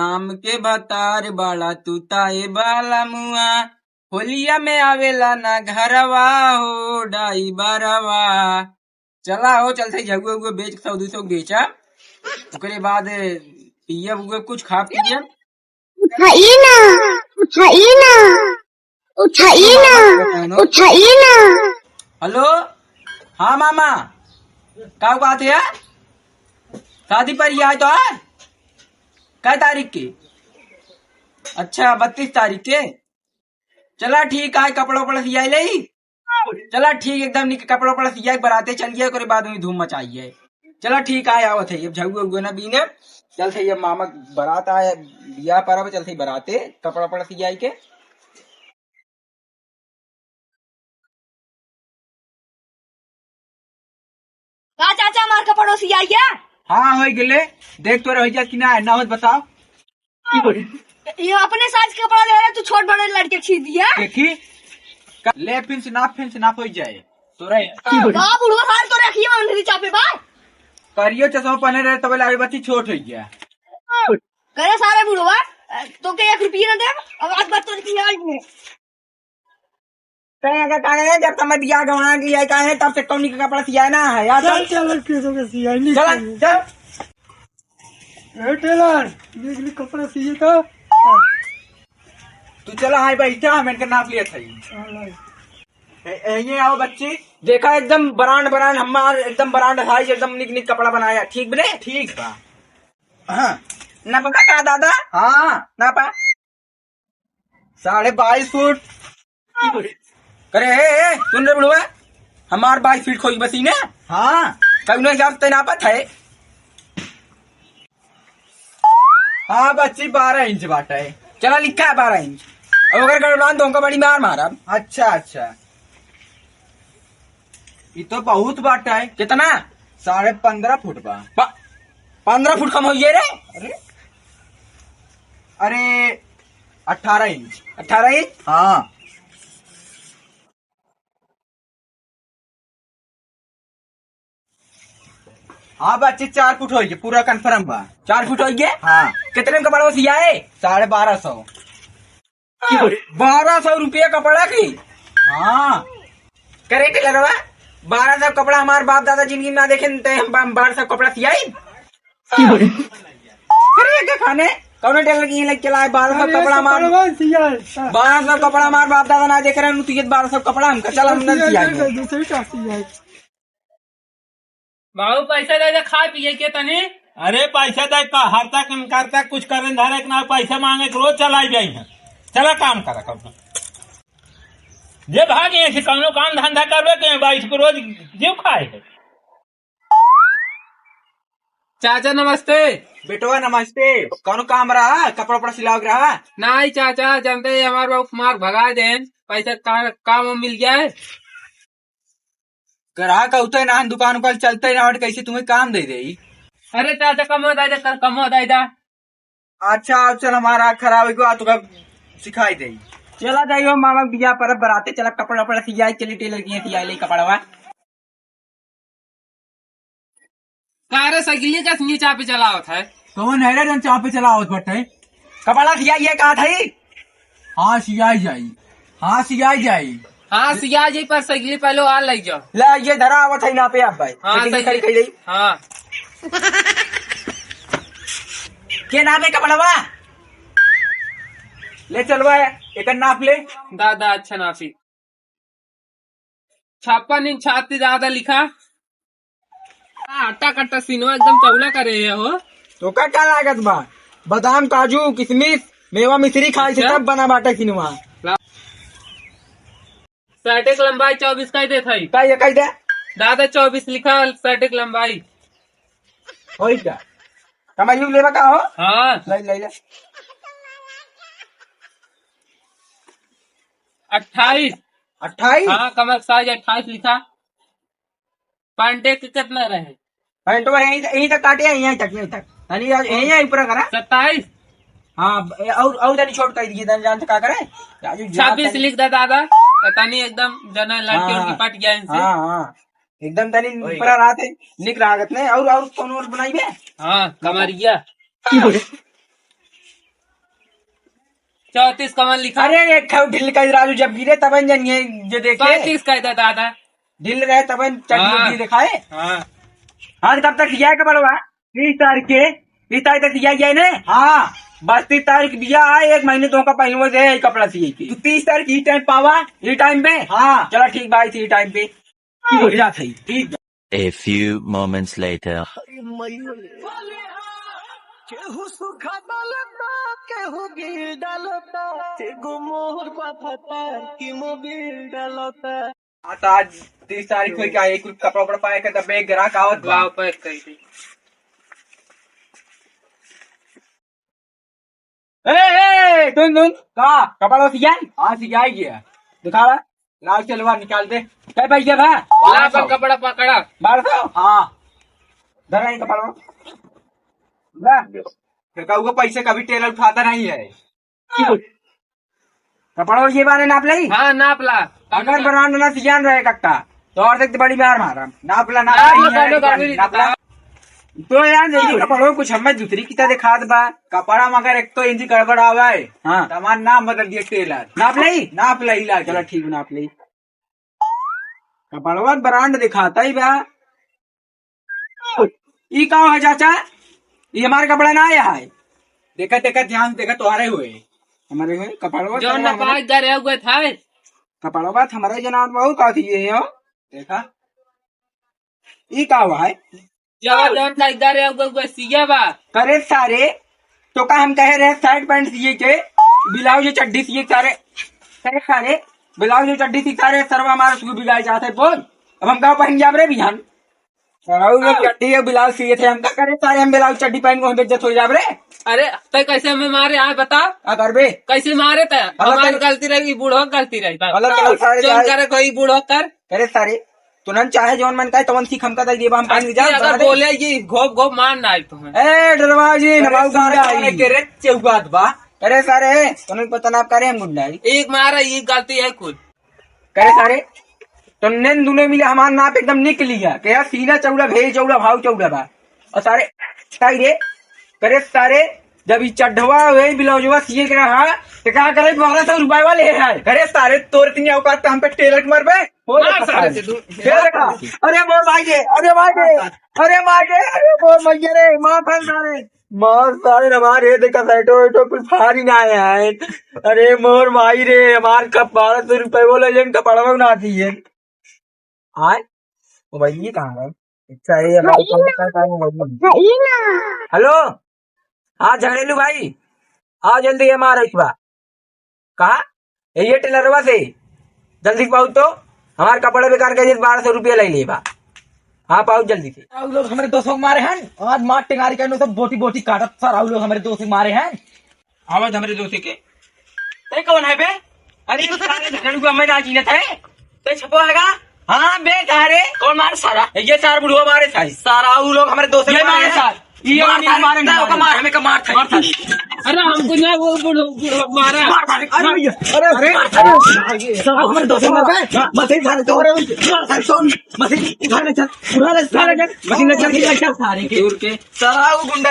आम के बतार बाड़ा तू ताए बाला मुआ, होलिया में आवेला ना घरवा हो डाई बारवा। चला हो चलते जगुआ उगुआ बेच 100-200 बेचा, उसके बाद पिया उगुआ कुछ खा पिया। उठाइए ना, उठाइए ना, उठाइए ना, उठाइए ना। हेलो, हाँ मामा, क्या बात है? शादी पर ही आए तो है? क्या तारीख की? अच्छा 32 तारीख के। चला ठीक है, कपड़ा उपड़ा सियाई ले। चला ठीक एकदम निक कपड़ा उपड़ा सियाई बराते चलिए, करे बाद में धूम मचाइए। चला ठीक है आवत है, अब झगुआ उगुआ ना बीने चल थे, अब मामा बारात आए बिया पर चल थे बराते कपड़ा उपड़ा सियाई के। का चाचा मार का पड़ोसी आई है? हाँ हो गए, देख तो रह कि ना ना हो बताओ। ये अपने साइज के कपड़ा ले रहा है, तू छोट बड़े लड़के खींच दिया। देखी ले फिर से नाप हो जाए तो रहे बाप बुढ़वा हार तो रखिए मंदिर चापे बा करियो चश्मा पहने रहे तब लागे बच्ची छोट हो गया। करे सारे बुढ़वा तो के 1 रुपया न दे, अब आज बात तो की आज में कहीं अगर कहे जब तक मैं दिया गवाना की है कहे तब से टोनी का कपड़ा सिया ना है यार। चल चल सियाई नहीं चल चल टेलर निकली कपड़ा सिए का। तू चला हाय भाई जा मैंने नाप लिया था ये आओ बच्ची देखा एकदम ब्रांड हमार एकदम ब्रांड साइज एकदम निक निक कपड़ा बनाया ठीक बने ठीक बा। हाँ ना पका का दादा हाँ ना पा 22.5 फुट करे हे सुन रहे बुढ़वा हमार 22 फीट खोई बसीने। हाँ कभी नहीं हिसाब से नापा था। हाँ बच्ची 12 इंच बाटा है। चला लिखा है 12 इंच, अब अगर गड़बड़ान तो उनका बड़ी मार मारा। अच्छा अच्छा ये तो बहुत बाटा है। कितना? 15.5 फुट बा 15 फुट कम हो गए रे। अरे अरे 18 इंच 18 इंच हाँ हाँ बच्चे 4 फुट हो गए पूरा कंफर्म बा 4 फुट हो गए। हाँ कितने का कपड़ा सिया है? 1250 1200 रुपया कपड़ा की। हाँ करेक्ट लगवा 1200 कपड़ा हमारे बाप दादा जिंदगी में ना देखे हम 1200 कपड़ा सियाई क्या खाने कौन टेलर की लग चला है 1200 कपड़ा हमारे 1200 कपड़ा हमारे बाप दादा ना देख रहे हैं 1200 कपड़ा हम चल हम सियाई। बाबू पैसा दे दे खा पिए के तनी। अरे पैसा दे का हर तक करता कुछ करे धरे ना पैसा मांगे रोज चलाई जाई है। चला काम करा कर जे भागे से कौनो काम धंधा करवे के 22 को रोज जीव खाए है। चाचा नमस्ते। बेटवा नमस्ते। कौन काम रहा कपड़ा उपड़ा सिलाओ रहा? नहीं चाचा जानते हमारे बाबू मार भगा दें पैसा काम मिल गया है। ग्राहक होता है ना दुकान उकान चलता है ना कैसे तुम्हें काम दे दे। अरे चाचा कम हो दादा कर कम हो दादा। अच्छा चल हमारा खराब हुआ तो सिखाई दे। चला जाइयो मामा बिया पर बराते चला कपड़ा उपड़ा सियाई चली टेलर की सियाई ले कपड़ा कार साइकिल का नीचा पे चला होता है। कौन है रे चाप पे चला बटे कपड़ा सियाई है कहा था? हाँ सियाई जाई हाँ सियाई जाई हाँ सिया जी पर साइकिल पहले आ लग जाओ। ला ये धरा आवत है ना पे आप भाई। हाँ खड़ी खड़ी हाँ के नाम है कपड़ा ले चलवा एक नाप ले दादा। अच्छा नाफी 56 इंच छाती ज्यादा लिखा। आटा कट्टा सीनो एकदम चौला करे हो तो क्या लागत बा? बादाम काजू किशमिश मेवा मिश्री खाई से तब बना बाटा सिनेमा। शर्ट एक लंबाई 24 का दे थी कही दे दादा 24 लिखा शर्ट एक लंबाई हो क्या कमाई लेवा का हो? हाँ ले 28 28 हाँ कमर साइज 28 लिखा। पैंटे के कितना रहे? पैंट यही तक काटे यही तक यही पूरा करा 27 हाँ और जानी छोट कर दिए जानते क्या करे 26 लिख दे दादा। पता नहीं एकदम जना लड़कियों की पट गया इनसे। हाँ हाँ एकदम तनी पूरा रात है लिख रहा नहीं और कौन और बनाई में। हाँ कमरिया 34 कमल लिखा। अरे एक ढिल का राजू जब गिरे तब जानिए जो देखे 35 का था दादा। ढिल रहे तब हाँ। चटनी दिखाए। हाँ हाँ कब तक दिया है कपड़वा? 30 तारीख के 30 तारीख तक दिया गया ने। हाँ बस 30 तारीख दिया है, 1 महीने तो का पहले से है कपड़ा सिए के। 30 तारीख ई टाइम पावा ई टाइम पे। हाँ चलो ठीक भाई थी टाइम पे ठीक। A few moments later. आता आज 30 तारीख को क्या एक कपड़ा उपड़ा पाए के तब एक ग्राहक आवत बा। वाव पैक करी थी। सुन का कपड़ा सिया? हाँ सिया गया दिखावा लाल चलवा निकाल दे। क्या पैसे भा? ला अपन कपड़ा पकड़ा। 1200। हाँ धरा ही कपड़ा का पैसे कभी टेलर उठाता नहीं है। कपड़ा ये बारे नाप ली। हाँ नाप ला। अगर ब्रांड ना सियान रहे कट्टा तो और देख बड़ी बार मारा नापला नापला। तो यार देखिए कपड़ों कुछ हमें दूसरी की तरह दिखा बा कपड़ा मगर एक तो इंची गड़बड़ आवा है। हाँ तमार नाम बदल दिया टेलर। नाप ली ला चलो ठीक नाप ली। कपड़वा ब्रांड दिखाता ही बा। ई कहाँ है चाचा? ये हमारे कपड़ा ना आया है। देखा ध्यान देखा तुम्हारे हुए हमारे हुए कपड़वा जो नपाई दरे हुए था। कपड़वा हमारे जनाब बहु का थी ये हो देखा ई का हुआ है। जब जौन का इधर हुए सिया बा। करे सारे तो का हम कह रहे शर्ट पैंट सिए के ब्लाउज चड्डी सिए सारे करे सारे ब्लाउज चड्डी सी सारे सरवा हमारे उसको बिगाड़ जाते बोल। अब हम कहा पहन जा रे बिहान चड्डी ब्लाउज सिए थे हम करे सारे हम ब्लाउज चड्डी पहन को बेइज्जत हो जा रे। अरे तो कैसे हमें मारे आज बता अगर बे कैसे मारे थे? हमारी गलती रही बूढ़ो गलती रही। जो करे कोई बूढ़ो कर करे सारे तुरंत चाहे जौन मन का तवन सीख हमका दे हम पानी जा। अगर बोले ये घोप घोप मार ना आई तुम्हें। ए डरवाजी नवाब गारे के रे चौकात बा करे सारे तुमने पता ना करे हम गुंडा एक मारा ये गलती है खुद करे सारे तो नैन दूने मिले हमारा नाप एकदम निकल गया कि यार सीना चौड़ा भेज चौड़ा भाव चौड़ा बा और सारे रे करे सारे जब ये चढ़वा हुए ब्लाउजवा सिए के रहा तो क्या करे 1200 रुपए वाले है। करे सारे तोड़ तीन औकात हम पे टेलर के मरबे अरे मोर भाई गे अरे भाई गे अरे मार गे अरे मोर मैया रे मार फल सारे हमारे देखा साइटो कुछ फारी ना आया है। अरे मोर भाई रे हमार कब 1200 रुपए बोले जन कपड़ा ना दिए आए वो भाई ये कहाँ है? अच्छा हेलो हाँ झगड़ेलू भाई आओ जल्दी हमारा इस बार कहा ये टेलरवा से जल्दी पहुंच तो हमारे कपड़े बेकार के 1200 रुपया ले ले बा। हाँ पहुंच जल्दी से। लोग हमारे दोस्तों को मारे हैं आज मार टेंगारी का सब बोटी बोटी काटत सर लोग हमारे दोस्त मारे हैं। आवाज हमारे दोस्त के कौन है बे? अरे सारे झगड़ू को हमें राजीनत है तो छपो हैगा। हाँ बे सारे कौन मारे सारा ये सार बुढ़वा मारे सारा वो लोग हमारे दोस्त मारे सार ये मारे ना मार हमें का मार था। अरे हमको ना वो बूढ़ो मारा। अरे हमारे दोस्त मशीन खाने तो मशीन उठाने चल मशीन चल सारे के सारा वो गुंडा